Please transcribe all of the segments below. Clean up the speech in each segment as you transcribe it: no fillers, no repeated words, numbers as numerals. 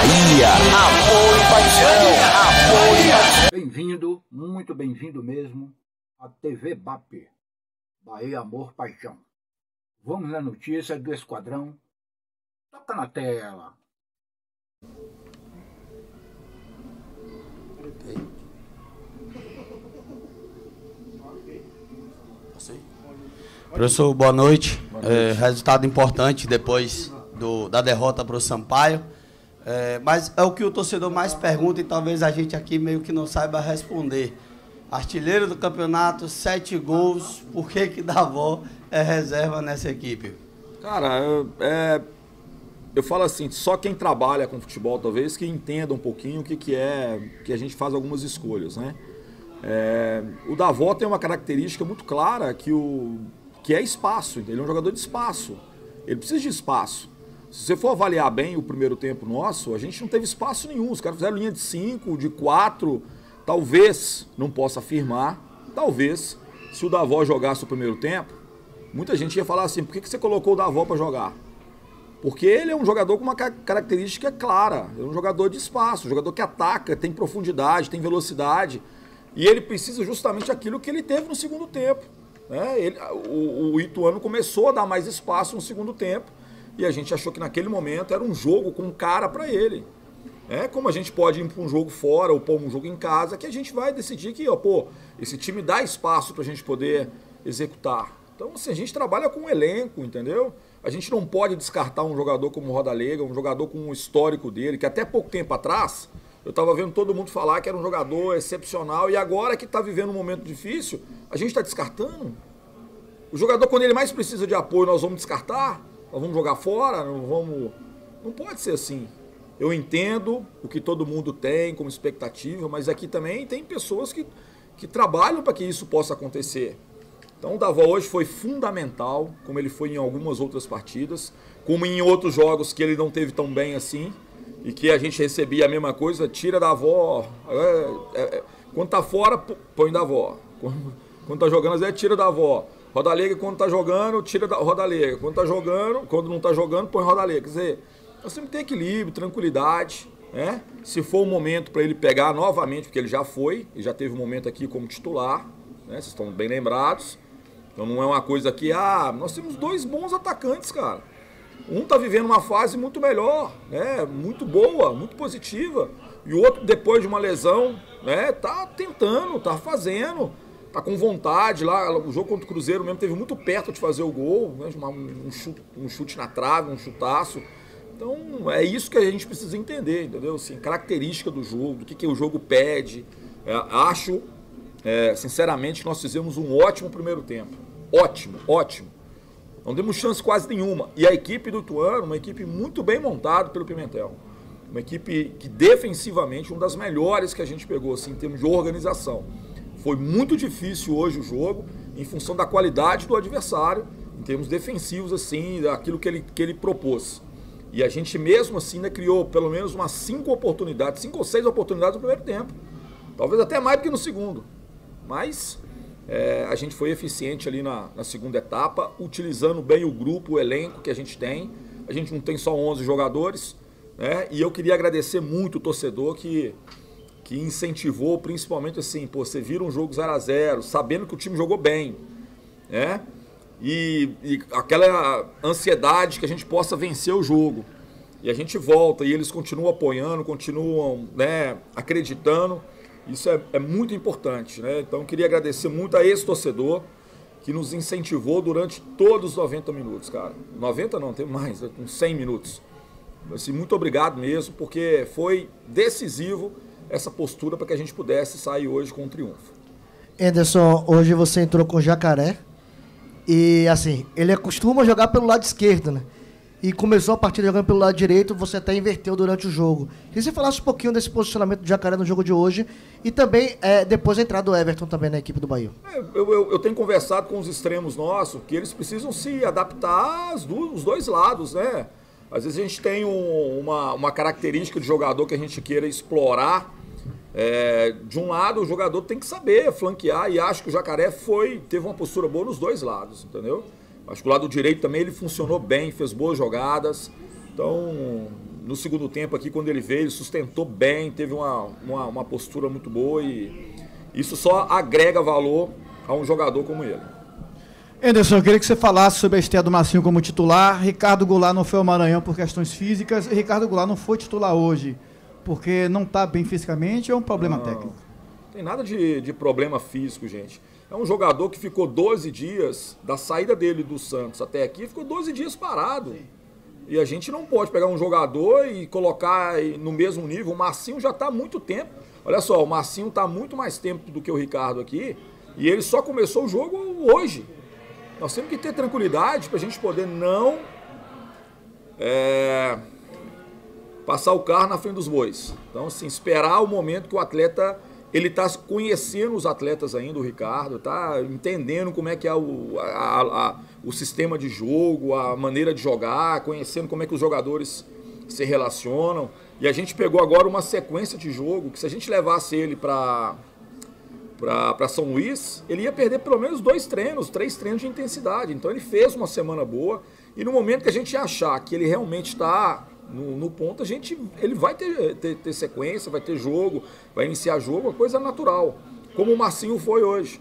Bahia, amor e paixão, amor e paixão. Bem-vindo, muito bem-vindo mesmo à TV BAP, Bahia, amor, paixão. Vamos na notícia do Esquadrão. Toca na tela. Professor, boa noite. Resultado importante depois da derrota para o Sampaio. Mas é o que o torcedor mais pergunta e talvez a gente aqui meio que não saiba responder. Artilheiro do campeonato, 7 gols, por que Davó é reserva nessa equipe? Cara, eu falo assim, só quem trabalha com futebol talvez que entenda um pouquinho o que a gente faz algumas escolhas, né? O Davó tem uma característica muito clara que é espaço, ele é um jogador de espaço, ele precisa de espaço. Se você for avaliar bem o primeiro tempo nosso, a gente não teve espaço nenhum, os caras fizeram linha de 5, de 4, talvez, não posso afirmar, talvez, se o Davó jogasse o primeiro tempo, muita gente ia falar assim, por que você colocou o Davó para jogar? Porque ele é um jogador com uma característica clara, é um jogador de espaço, um jogador que ataca, tem profundidade, tem velocidade, e ele precisa justamente aquilo que ele teve no segundo tempo. O Ituano começou a dar mais espaço no segundo tempo e a gente achou que naquele momento era um jogo com cara para ele. Como a gente pode ir para um jogo fora ou pôr um jogo em casa, que a gente vai decidir que esse time dá espaço para a gente poder executar. Então assim, a gente trabalha com um elenco, entendeu? A gente não pode descartar um jogador como o Rodalega, um jogador com o histórico dele, que até pouco tempo atrás eu estava vendo todo mundo falar que era um jogador excepcional e agora que está vivendo um momento difícil, a gente está descartando. O jogador, quando ele mais precisa de apoio, nós vamos descartar? Nós vamos jogar fora? Não pode ser assim. Eu entendo o que todo mundo tem como expectativa, mas aqui também tem pessoas que trabalham para que isso possa acontecer. Então o Davó hoje foi fundamental, como ele foi em algumas outras partidas, como em outros jogos que ele não teve tão bem assim, e que a gente recebia a mesma coisa, tira Davó, quando tá fora, põe Davó, quando tá jogando, às vezes tira Davó, Rodalega quando tá jogando, tira Rodalega, quando não tá jogando, põe Rodalega, quer dizer, nós temos que ter equilíbrio, tranquilidade, né? Se for o momento para ele pegar novamente, porque ele já foi, e já teve um momento aqui como titular, né? Vocês estão bem lembrados, então não é uma coisa que, nós temos 2 bons atacantes, cara. Um tá vivendo uma fase muito melhor, né? Muito boa, muito positiva. E o outro, depois de uma lesão, né? Tá tentando, tá fazendo, tá com vontade. Lá, o jogo contra o Cruzeiro mesmo teve muito perto de fazer o gol, né? Um chute na trave, um chutaço. Então é isso que a gente precisa entender, entendeu? Assim, característica do jogo, do que o jogo pede. Acho, sinceramente, que nós fizemos um ótimo primeiro tempo. Ótimo, ótimo. Não demos chance quase nenhuma. E a equipe do Ituano, uma equipe muito bem montada pelo Pimentel. Uma equipe que defensivamente, uma das melhores que a gente pegou, assim, em termos de organização. Foi muito difícil hoje o jogo, em função da qualidade do adversário, em termos defensivos, assim, daquilo que ele propôs. E a gente mesmo assim ainda criou pelo menos umas 5 ou 6 oportunidades no primeiro tempo. Talvez até mais do que no segundo. Mas a gente foi eficiente ali na segunda etapa, utilizando bem o grupo, o elenco que a gente tem. A gente não tem só 11 jogadores, né? E eu queria agradecer muito o torcedor que incentivou, principalmente assim, você vira um jogo 0-0, sabendo que o time jogou bem, né? E aquela ansiedade que a gente possa vencer o jogo. E a gente volta e eles continuam apoiando, continuam, né, acreditando. Isso é muito importante, né? Então eu queria agradecer muito a esse torcedor que nos incentivou durante todos os 90 minutos, cara. 90 não, tem mais, uns 100 minutos. Assim, muito obrigado mesmo, porque foi decisivo essa postura para que a gente pudesse sair hoje com um triunfo. Anderson, hoje você entrou com o Jacaré e, assim, ele costuma jogar pelo lado esquerdo, né? E começou a partida jogando pelo lado direito, você até inverteu durante o jogo. Queria que você falasse um pouquinho desse posicionamento do Jacaré no jogo de hoje e também depois a entrada do Everton também na equipe do Bahia. Eu tenho conversado com os extremos nossos que eles precisam se adaptar aos 2 lados, né? Às vezes a gente tem uma característica de jogador que a gente queira explorar. De um lado, o jogador tem que saber flanquear e acho que o Jacaré teve uma postura boa nos 2 lados, entendeu? Acho que o lado direito também ele funcionou bem, fez boas jogadas. Então, no segundo tempo aqui, quando ele veio, ele sustentou bem, teve uma postura muito boa e isso só agrega valor a um jogador como ele. Anderson, eu queria que você falasse sobre a estreia do Marcinho como titular. Ricardo Goulart não foi ao Maranhão por questões físicas e Ricardo Goulart não foi titular hoje porque não está bem fisicamente ou é um problema técnico? Não tem nada de problema físico, gente. É um jogador que ficou 12 dias, da saída dele do Santos até aqui, ficou 12 dias parado. Sim. E a gente não pode pegar um jogador e colocar no mesmo nível. O Marcinho já está há muito tempo. Olha só, o Marcinho está há muito mais tempo do que o Ricardo aqui e ele só começou o jogo hoje. Nós temos que ter tranquilidade para a gente poder não passar o carro na frente dos bois. Então, assim, esperar o momento que o atleta, ele está conhecendo os atletas ainda, o Ricardo, está entendendo como é que é o sistema de jogo, a maneira de jogar, conhecendo como é que os jogadores se relacionam. E a gente pegou agora uma sequência de jogo que se a gente levasse ele para São Luís, ele ia perder pelo menos 2 treinos, 3 treinos de intensidade. Então ele fez uma semana boa e no momento que a gente achar que ele realmente está no ponto, ele vai ter sequência, vai ter jogo, vai iniciar jogo, uma coisa natural. Como o Marcinho foi hoje.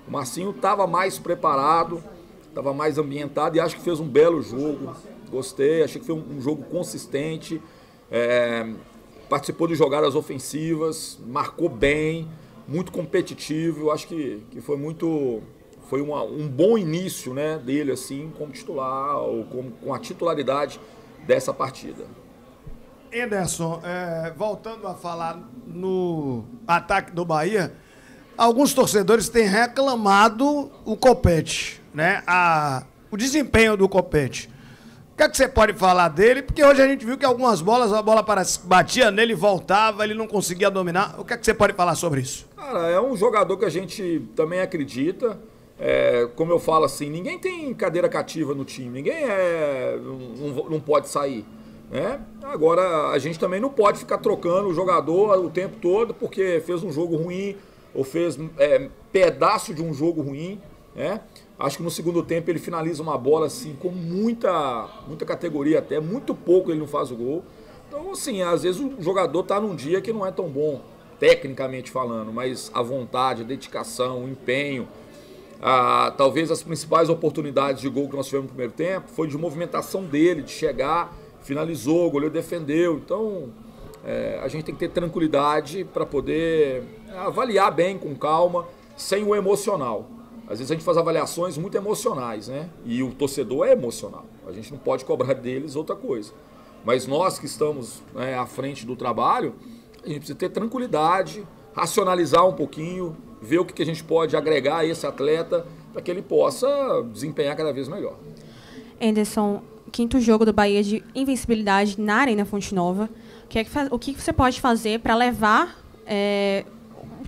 O Marcinho estava mais preparado, estava mais ambientado e acho que fez um belo jogo. Gostei, achei que foi um jogo consistente, participou de jogadas ofensivas, marcou bem, muito competitivo. Acho que foi um bom início, né, dele assim, como titular, ou com a titularidade dessa partida. Anderson, voltando a falar no ataque do Bahia, alguns torcedores têm reclamado o Copete, né? O desempenho do Copete. O que é que você pode falar dele? Porque hoje a gente viu que algumas bolas, a bola batia nele, voltava, ele não conseguia dominar. O que é que você pode falar sobre isso? Cara, é um jogador que a gente também acredita. Como eu falo assim, ninguém tem cadeira cativa no time, ninguém não pode sair, né? Agora, a gente também não pode ficar trocando o jogador o tempo todo porque fez um jogo ruim ou fez pedaço de um jogo ruim, né? Acho que no segundo tempo ele finaliza uma bola assim com muita categoria, até muito pouco ele não faz o gol. Então, assim, às vezes o jogador tá num dia que não é tão bom, tecnicamente falando, mas a vontade, a dedicação, o empenho, talvez as principais oportunidades de gol que nós tivemos no primeiro tempo foi de movimentação dele, de chegar, finalizou, o goleiro defendeu. Então, a gente tem que ter tranquilidade para poder avaliar bem, com calma, sem o emocional. Às vezes a gente faz avaliações muito emocionais, né? E o torcedor é emocional. A gente não pode cobrar deles outra coisa. Mas nós que estamos à frente do trabalho, a gente precisa ter tranquilidade, racionalizar um pouquinho, ver o que a gente pode agregar a esse atleta para que ele possa desempenhar cada vez melhor. Anderson, 5º jogo do Bahia de invencibilidade na Arena Fonte Nova. O que você pode fazer para levar,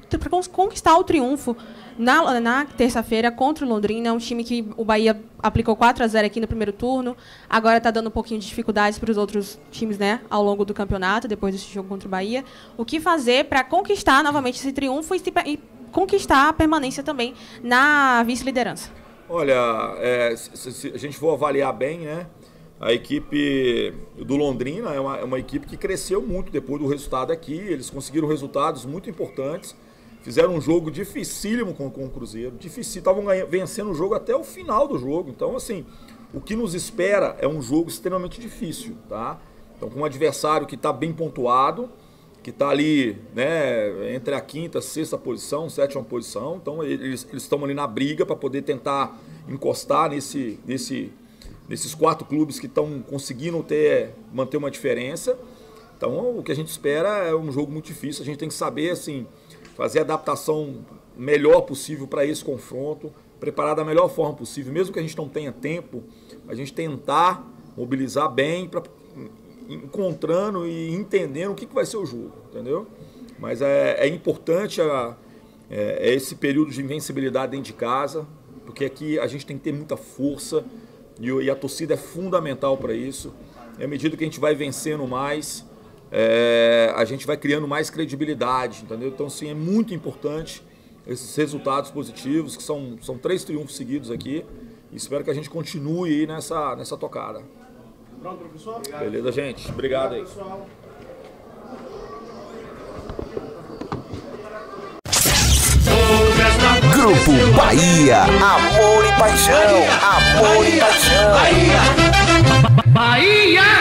para conquistar o triunfo na terça-feira contra o Londrina, um time que o Bahia aplicou 4-0 aqui no primeiro turno, agora está dando um pouquinho de dificuldades para os outros times, né, ao longo do campeonato, depois desse jogo contra o Bahia. O que fazer para conquistar novamente esse triunfo e conquistar a permanência também na vice-liderança? Olha, se a gente for avaliar bem, né, a equipe do Londrina é uma equipe que cresceu muito depois do resultado aqui. Eles conseguiram resultados muito importantes. Fizeram um jogo dificílimo com o Cruzeiro, difícil, estavam vencendo o jogo até o final do jogo. Então, assim, o que nos espera é um jogo extremamente difícil, tá? Então, com um adversário que está bem pontuado, que está ali, né, entre a 5ª, 6ª posição, 7ª posição. Então, eles estão ali na briga para poder tentar encostar nesses 4 clubes que estão conseguindo manter uma diferença. Então, o que a gente espera é um jogo muito difícil. A gente tem que saber, assim, fazer a adaptação melhor possível para esse confronto, preparar da melhor forma possível, mesmo que a gente não tenha tempo, a gente tentar mobilizar bem, encontrando e entendendo o que vai ser o jogo, entendeu? Mas é importante esse período de invencibilidade dentro de casa, porque aqui a gente tem que ter muita força e a torcida é fundamental para isso. E à medida que a gente vai vencendo mais, a gente vai criando mais credibilidade, entendeu? Então, sim, é muito importante esses resultados positivos, que são 3 triunfos seguidos aqui, e espero que a gente continue aí nessa tocada. Pronto, professor? Beleza, gente. Obrigado aí. Pessoal. Grupo Bahia, amor e paixão, amor e paixão. Bahia!